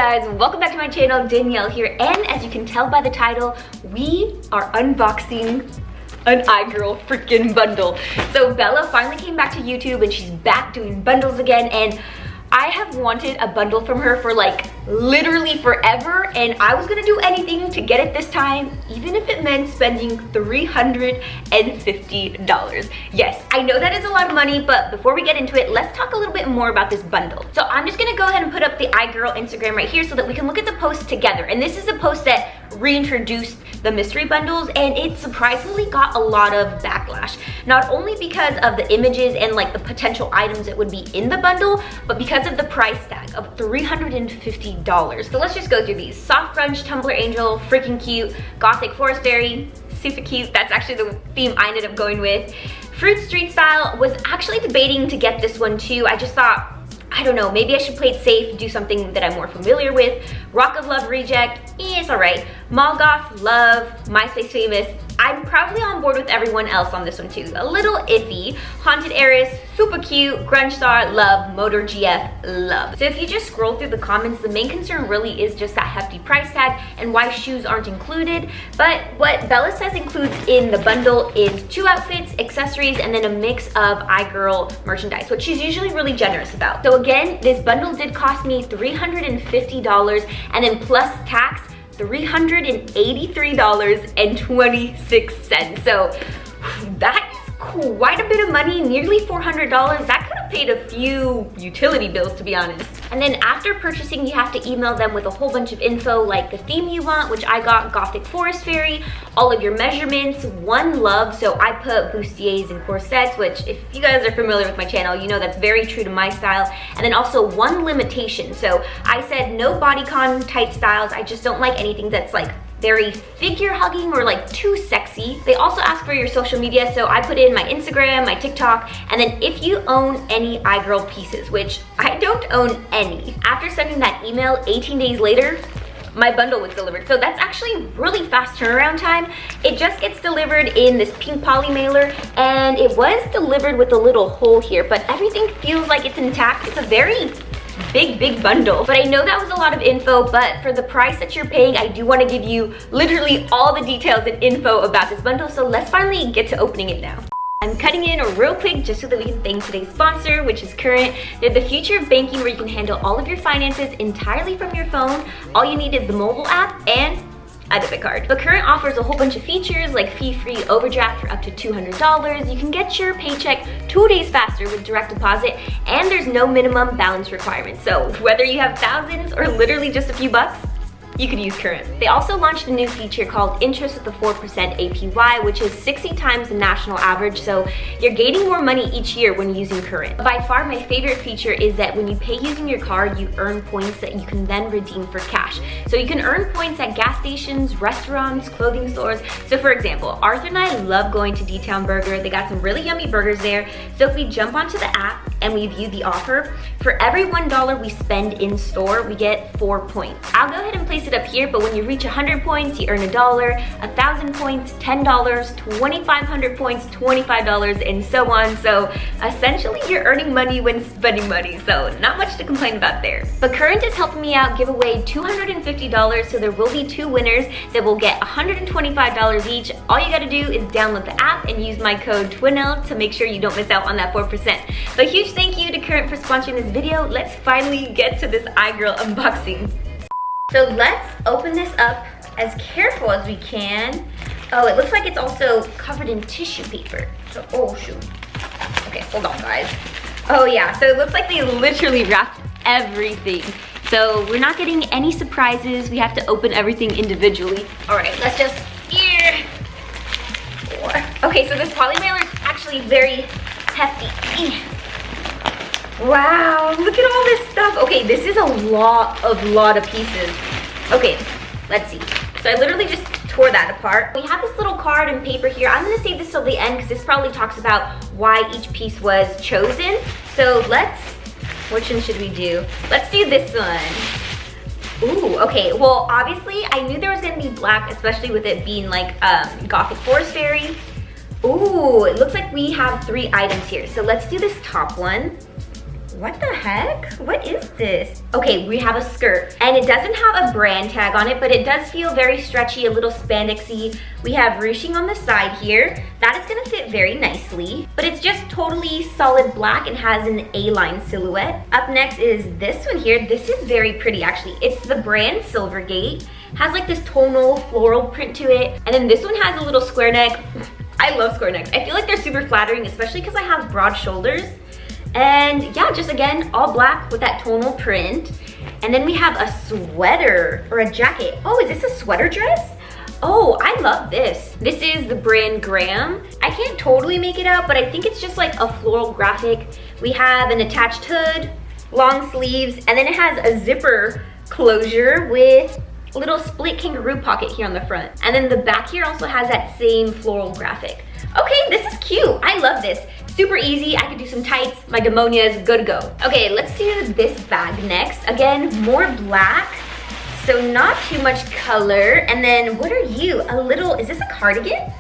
guys, welcome back to my channel. Danielle here, and as you can tell by the title, we are unboxing an iGirl freaking bundle. So Bella finally came back to YouTube and she's back doing bundles again, and I have wanted a bundle from her for like literally forever, and I was gonna do anything to get it this time, even if it meant spending $350. Yes, I know that is a lot of money, but before we get into it, let's talk a little bit more about this bundle. So I'm just gonna go ahead and put up the iGirl Instagram right here so that we can look at the post together. And this is a post that reintroduced the mystery bundles, and it surprisingly got a lot of backlash, not only because of the images and like the potential items that would be in the bundle, but because of the price tag of $350. So let's just go through these. Soft Grunge Tumbler Angel, freaking cute. Gothic Forest Fairy, super cute. That's actually the theme I ended up going with. Fruit Street Style, was actually debating to get this one too. I just thought, I don't know, maybe I should play it safe, do something that I'm more familiar with. Rock of Love Reject, it's alright. Malgoth, Love, MySpace Famous. I'm probably on board with everyone else on this one too. A little iffy. Haunted Heiress, super cute. Grunge Star, love. Motor GF, love. So if you just scroll through the comments, the main concern really is just that hefty price tag and why shoes aren't included. But what Bella says includes in the bundle is 2 outfits, accessories, and then a mix of iGirl merchandise, which she's usually really generous about. So again, this bundle did cost me $350, and then plus tax, $383.26. So that is quite a bit of money, nearly $400. That could have paid a few utility bills, to be honest. And then after purchasing, you have to email them with a whole bunch of info, like the theme you want, which I got Gothic Forest Fairy, all of your measurements, one love. So I put bustiers and corsets, which if you guys are familiar with my channel, you know that's very true to my style. And then also one limitation. So I said no bodycon tight styles. I just don't like anything that's like very figure hugging or like too sexy. They also ask for your social media, so I put in my Instagram, my TikTok, and then if you own any iGirl pieces, which I don't own any. After sending that email, 18 days later, my bundle was delivered. So that's actually really fast turnaround time. It just gets delivered in this pink poly mailer, and it was delivered with a little hole here, but everything feels like it's intact. It's a very big bundle, but I know that was a lot of info, but for the price that you're paying, I do want to give you literally all the details and info about this bundle. So let's finally get to opening it now. I'm cutting in real quick just so that we can thank today's sponsor, which is Current. They're the future of banking where you can handle all of your finances entirely from your phone. All you need is the mobile app and a debit card. But Current offers a whole bunch of features like fee-free overdraft for up to $200. You can get your paycheck 2 days faster with direct deposit, and there's no minimum balance requirement. So whether you have thousands or literally just a few bucks, you could use Current. They also launched a new feature called Interest with a 4% APY, which is 60 times the national average, so you're gaining more money each year when using Current. By far, my favorite feature is that when you pay using your card, you earn points that you can then redeem for cash. So you can earn points at gas stations, restaurants, clothing stores. So for example, Arthur and I love going to D-Town Burger. They got some really yummy burgers there. So if we jump onto the app and we view the offer, for every $1 we spend in store, we get 4 points. I'll go ahead and place it up here, but when you reach 100 points, you earn $1, 1,000 points, $10, 2,500 points, $25, and so on. So essentially, you're earning money when spending money, so not much to complain about there. But Current is helping me out, give away $250, so there will be 2 winners that will get $125 each. All you gotta do is download the app and use my code TWINL to make sure you don't miss out on that 4%. So huge thank you to Current for sponsoring this video. Let's finally get to this iGirl unboxing. So let's open this up as careful as we can. Oh, it looks like it's also covered in tissue paper. So, oh shoot. Okay, hold on guys. Oh yeah, so it looks like they literally wrapped everything. So we're not getting any surprises. We have to open everything individually. All right, let's just, here. Okay, so this poly mailer is actually very hefty. Wow, look at all this stuff. Okay, this is a lot of pieces. Okay, let's see. So I literally just tore that apart. We have this little card and paper here. I'm gonna save this till the end because this probably talks about why each piece was chosen. So which one should we do? Let's do this one. Ooh, okay, well, obviously I knew there was gonna be black, especially with it being like Gothic Forest Fairy. Ooh, it looks like we have 3 items here. So let's do this top one. What the heck? What is this? Okay, we have a skirt and it doesn't have a brand tag on it, but it does feel very stretchy, a little spandexy. We have ruching on the side here. That is gonna fit very nicely, but it's just totally solid black and has an A-line silhouette. Up next is this one here. This is very pretty actually. It's the brand Silvergate. Has like this tonal floral print to it. And then this one has a little square neck. I love square necks. I feel like they're super flattering, especially because I have broad shoulders. And yeah, just again, all black with that tonal print. And then we have a sweater or a jacket. Oh, is this a sweater dress? Oh, I love this. This is the brand Graham. I can't totally make it out, but I think it's just like a floral graphic. We have an attached hood, long sleeves, and then it has a zipper closure with a little split kangaroo pocket here on the front. And then the back here also has that same floral graphic. Okay, this is cute. I love this. Super easy. I could do some tights. My demonia is good to go. Okay, let's do this bag next. Again, more black, so not too much color. And then what are you? A little, is this a cardigan?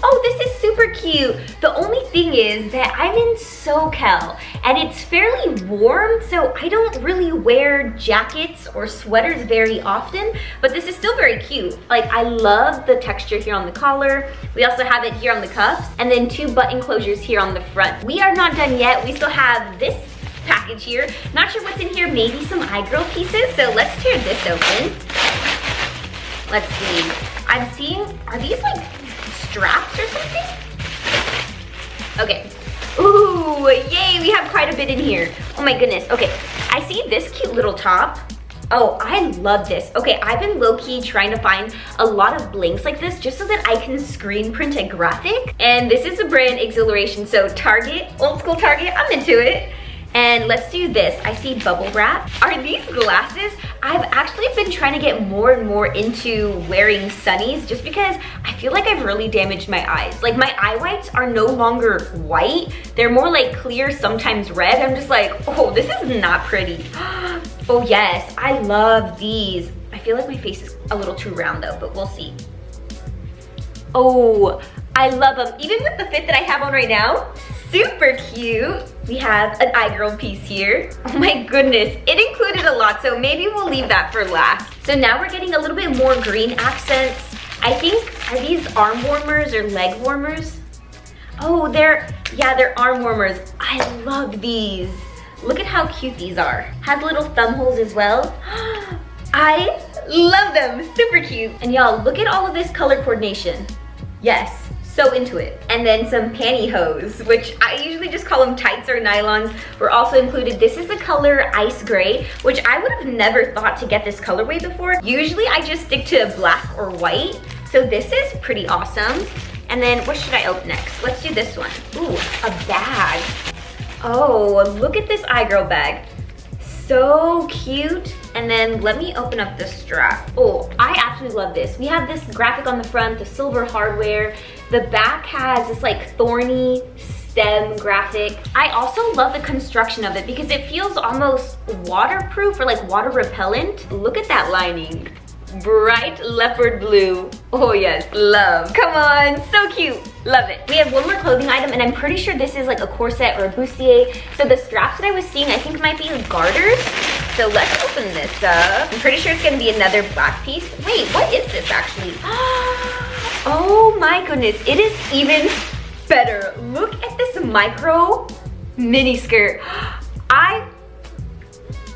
Oh, this is super cute. The only thing is that I'm in SoCal and it's fairly warm, so I don't really wear jackets or sweaters very often, but this is still very cute. Like, I love the texture here on the collar. We also have it here on the cuffs, and then 2 button closures here on the front. We are not done yet. We still have this package here. Not sure what's in here, maybe some iGirl pieces, so let's tear this open. Let's see. I'm seeing, are these like straps or something? Okay. Ooh, yay, we have quite a bit in here. Oh my goodness. Okay, I see this cute little top. Oh, I love this. Okay, I've been low-key trying to find a lot of blinks like this just so that I can screen print a graphic. And this is the brand Exhilaration. So Target, old school Target, I'm into it. And let's do this. I see bubble wrap. Are these glasses? I've actually been trying to get more and more into wearing sunnies just because I feel like I've really damaged my eyes. Like, my eye whites are no longer white. They're more like clear, sometimes red. I'm just like, oh, this is not pretty. Oh yes, I love these. I feel like my face is a little too round though, but we'll see. Oh, I love them. Even with the fit that I have on right now, super cute. We have an iGirl piece here. Oh my goodness, it included a lot, so maybe we'll leave that for last. So now we're getting a little bit more green accents. I think, are these arm warmers or leg warmers? Oh, they're arm warmers. I love these. Look at how cute these are. Has little thumb holes as well. I love them, super cute. And y'all, look at all of this color coordination. Yes. So into it. And then some pantyhose, which I usually just call them tights or nylons, were also included. This is the color Ice Gray, which I would have never thought to get this colorway before. Usually I just stick to black or white. So this is pretty awesome. And then what should I open next? Let's do this one. Ooh, a bag. Oh, look at this iGirl bag. So cute. And then let me open up the strap. Oh, I absolutely love this. We have this graphic on the front, the silver hardware. The back has this like thorny stem graphic. I also love the construction of it because it feels almost waterproof or like water repellent. Look at that lining. Bright leopard blue. Oh yes, love. Come on, so cute. Love it. We have one more clothing item and I'm pretty sure this is like a corset or a bustier. So the straps that I was seeing I think might be garters. So let's open this up. I'm pretty sure it's gonna be another black piece. Wait, what is this actually? Oh my goodness, it is even better. Look at this micro mini skirt. I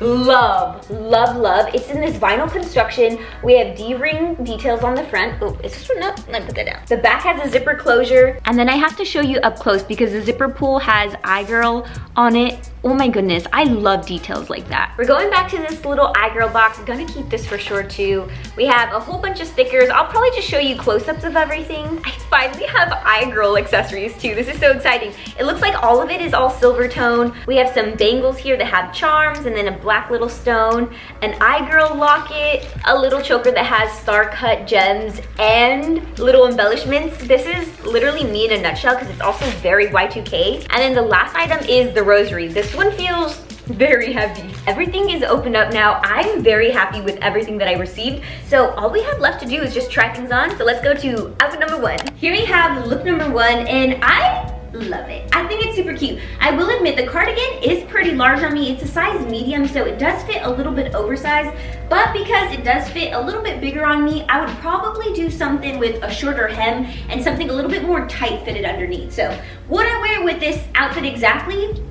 love, love, love. It's in this vinyl construction. We have D-ring details on the front. Oh, is this one up? Let me put that down. The back has a zipper closure. And then I have to show you up close because the zipper pull has iGirl on it. Oh my goodness, I love details like that. We're going back to this little iGirl box. I'm gonna keep this for sure too. We have a whole bunch of stickers. I'll probably just show you close-ups of everything. I finally have iGirl accessories too. This is so exciting. It looks like all of it is all silver tone. We have some bangles here that have charms and then a black little stone, an iGirl locket, a little choker that has star-cut gems and little embellishments. This is literally me in a nutshell because it's also very Y2K. And then the last item is the rosary. This one feels very heavy. Everything is opened up now. I'm very happy with everything that I received. So all we have left to do is just try things on. So let's go to outfit number one. Here we have look number one, and I love it. I think it's super cute. I will admit the cardigan is pretty large on me. It's a size medium, so it does fit a little bit oversized, but because it does fit a little bit bigger on me, I would probably do something with a shorter hem and something a little bit more tight fitted underneath. So would I wear it with this outfit exactly?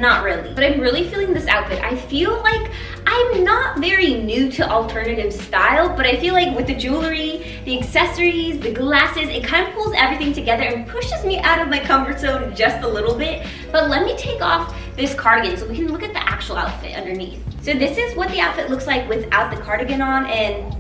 Not really, but I'm really feeling this outfit. I feel like I'm not very new to alternative style, but I feel like with the jewelry, the accessories, the glasses, it kind of pulls everything together and pushes me out of my comfort zone just a little bit. But let me take off this cardigan so we can look at the actual outfit underneath. So this is what the outfit looks like without the cardigan on, and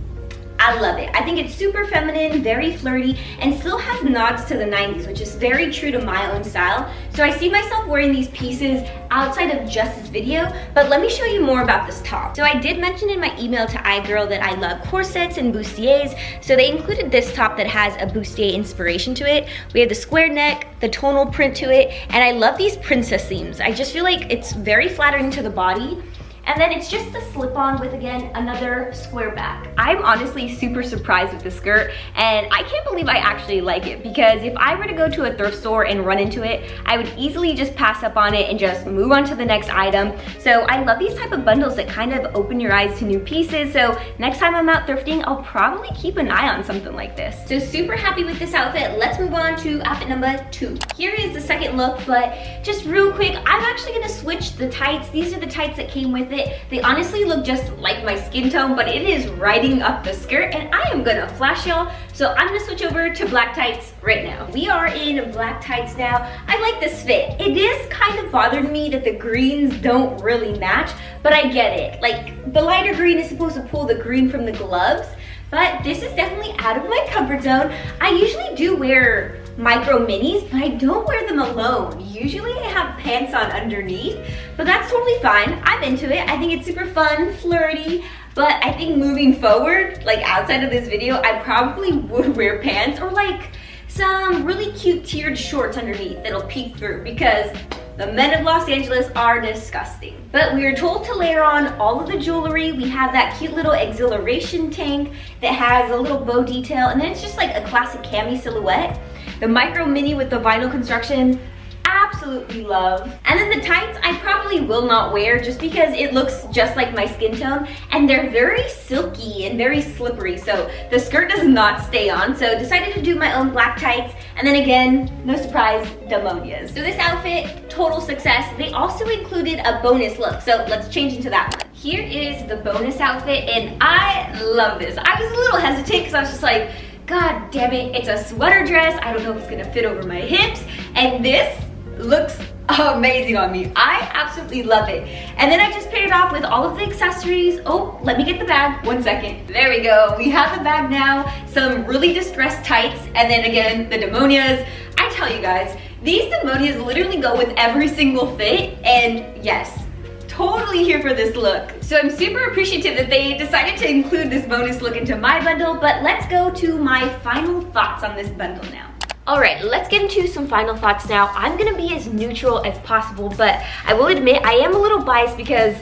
I love it. I think it's super feminine, very flirty, and still has nods to the 90s, which is very true to my own style. So I see myself wearing these pieces outside of just this video, but let me show you more about this top. So I did mention in my email to iGirl that I love corsets and bustiers, so they included this top that has a bustier inspiration to it. We have the square neck, the tonal print to it, and I love these princess seams. I just feel like it's very flattering to the body. And then it's just a slip-on with, again, another square back. I'm honestly super surprised with this skirt, and I can't believe I actually like it, because if I were to go to a thrift store and run into it, I would easily just pass up on it and just move on to the next item. So I love these type of bundles that kind of open your eyes to new pieces. So next time I'm out thrifting, I'll probably keep an eye on something like this. So super happy with this outfit. Let's move on to outfit number 2. Here is the second look, but just real quick, I'm actually gonna switch the tights. These are the tights that came with it. They honestly look just like my skin tone, but it is riding up the skirt, and I am gonna flash y'all. So I'm gonna switch over to black tights right now. We are in black tights now. I like this fit. It is kind of bothered me that the greens don't really match, but I get it. Like, the lighter green is supposed to pull the green from the gloves, but this is definitely out of my comfort zone. I usually do wear micro minis, but I don't wear them alone. Usually I have pants on underneath, but that's totally fine. I'm into it. I think it's super fun, flirty, but I think moving forward, like outside of this video, I probably would wear pants or like some really cute tiered shorts underneath that'll peek through, because the men of Los Angeles are disgusting. But we are told to layer on all of the jewelry. We have that cute little exhilaration tank that has a little bow detail, and then it's just like a classic cami silhouette. The micro mini with the vinyl construction, absolutely love. And then the tights I probably will not wear just because it looks just like my skin tone, and they're very silky and very slippery, so the skirt does not stay on. So decided to do my own black tights, and then again, no surprise, demonias. So this outfit, total success. They also included a bonus look, so let's change into that one. Here is the bonus outfit, and I love this. I was a little hesitant because I was just like, God damn it, it's a sweater dress. I don't know if it's gonna fit over my hips, and this looks amazing on me. I absolutely love it. And then I just paired it off with all of the accessories. Oh, let me get the bag, 1 second. There we go, we have the bag now, some really distressed tights, and then again, the demonias. I tell you guys, these demonias literally go with every single fit, and yes, totally here for this look. So I'm super appreciative that they decided to include this bonus look into my bundle, but let's go to my final thoughts on this bundle now. All right, let's get into some final thoughts now. I'm gonna be as neutral as possible, but I will admit I am a little biased because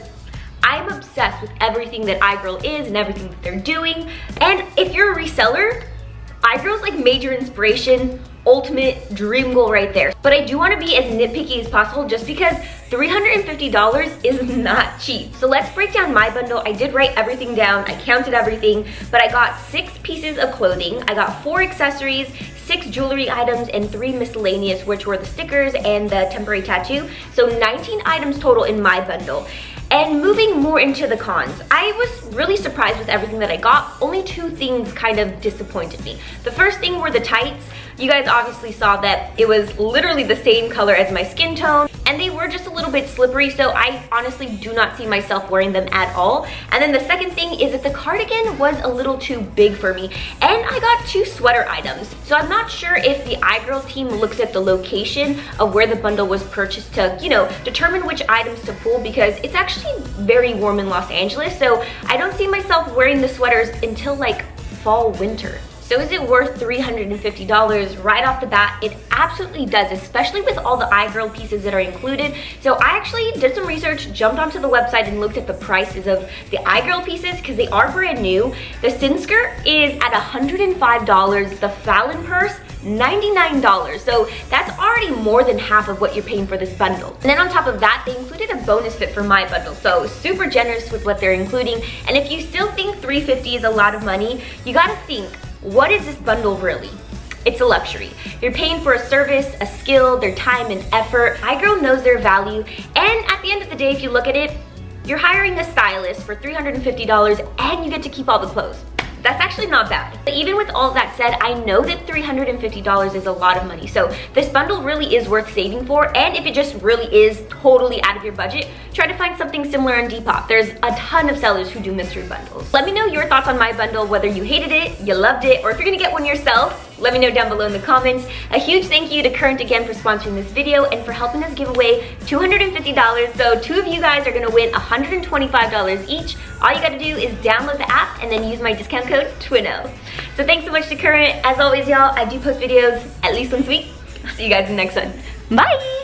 I'm obsessed with everything that iGirl is and everything that they're doing. And if you're a reseller, iGirl's like major inspiration, ultimate dream goal right there. But I do want to be as nitpicky as possible just because $350 is not cheap. So let's break down my bundle. I did write everything down, I counted everything, but I got 6 pieces of clothing, I got 4 accessories, 6 jewelry items, and 3 miscellaneous, which were the stickers and the temporary tattoo. So 19 items total in my bundle. And moving more into the cons, I was really surprised with everything that I got. Only 2 things kind of disappointed me. The first thing were the tights. You guys obviously saw that it was literally the same color as my skin tone, and they were just a little bit slippery, so I honestly do not see myself wearing them at all. And then the second thing is that the cardigan was a little too big for me, and I got 2 sweater items. So I'm not sure if the iGirl team looks at the location of where the bundle was purchased to, you know, determine which items to pull, because it's actually very warm in Los Angeles, so I don't see myself wearing the sweaters until like fall, winter. So is it worth $350 right off the bat? It absolutely does, especially with all the iGirl pieces that are included. So I actually did some research, jumped onto the website and looked at the prices of the iGirl pieces because they are brand new. The Sin skirt is at $105, the Fallon purse $99, so that's already more than half of what you're paying for this bundle. And then on top of that, they included a bonus fit for my bundle, so super generous with what they're including. And if you still think $350 is a lot of money, you gotta think, what is this bundle really? It's a luxury. You're paying for a service, a skill, their time and effort. iGirl knows their value, and at the end of the day, if you look at it, you're hiring a stylist for $350 and you get to keep all the clothes. That's actually not bad. But even with all that said, I know that $350 is a lot of money. So this bundle really is worth saving for. And if it just really is totally out of your budget, try to find something similar on Depop. There's a ton of sellers who do mystery bundles. Let me know your thoughts on my bundle, whether you hated it, you loved it, or if you're gonna get one yourself. Let me know down below in the comments. A huge thank you to Current again for sponsoring this video and for helping us give away $250. So 2 of you guys are gonna win $125 each. All you gotta do is download the app and then use my discount code TWINO. So thanks so much to Current. As always, y'all, I do post videos at least once a week. I'll see you guys in the next one. Bye!